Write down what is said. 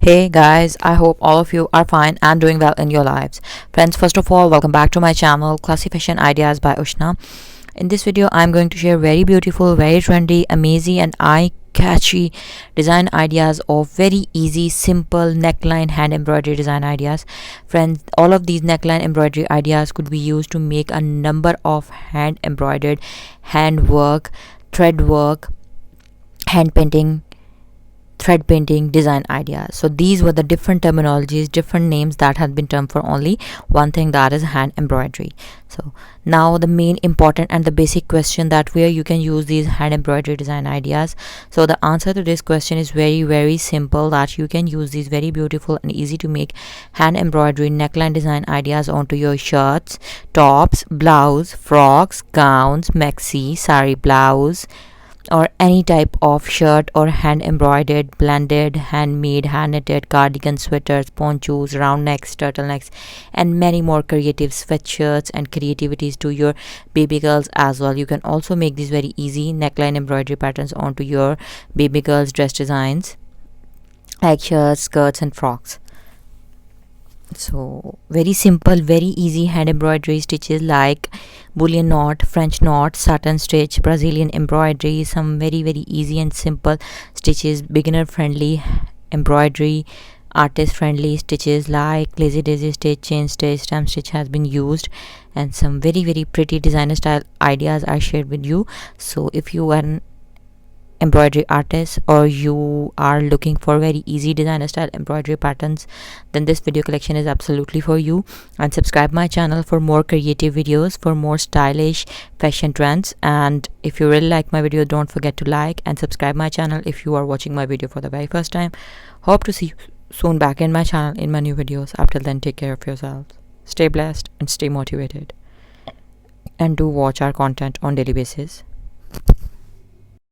Hey guys, I hope all of you are fine and doing well in your lives. Friends, first of all, welcome back to my channel, Classy Fashion Ideas by Ushna. In this video, I'm going to share very beautiful, very trendy, amazing and eye-catchy design ideas of very easy, simple neckline hand embroidery design ideas. Friends, all of these neckline embroidery ideas could be used to make a number of hand embroidered, hand work, thread work, hand painting, thread painting design ideas. So these were the different terminologies, different names that had been termed for only one thing, that is hand embroidery. So now the main important and the basic question, that where you can use these hand embroidery design ideas. So the answer to this question is very simple, that you can use these very beautiful and easy to make hand embroidery neckline design ideas onto your shirts, tops, blouse, frocks, gowns, maxi, sari blouse, or any type of shirt, or hand embroidered, blended, handmade, hand knitted cardigans, sweaters, ponchos, round necks, turtlenecks, and many more creative sweatshirts and creativities to your baby girls as well. You can also make these very easy neckline embroidery patterns onto your baby girls dress designs like shirts, skirts, and frocks. So very simple, very easy hand embroidery stitches like bullion knot, French knot, satin stitch, Brazilian embroidery, some very easy and simple stitches, beginner friendly embroidery, artist friendly stitches like lazy daisy stitch, chain stitch, stem stitch has been used, and some very pretty designer style ideas I shared with you. So if you are an embroidery artist or you are looking for very easy designer style embroidery patterns, then this video collection is absolutely for you. And subscribe my channel for more creative videos, for more stylish fashion trends. And if you really like my video, don't forget to like and subscribe my channel if you are watching my video for the very first time. Hope to see you soon back in my channel in my new videos. Up till then, take care of yourselves, stay blessed and stay motivated, and do watch our content on daily basis.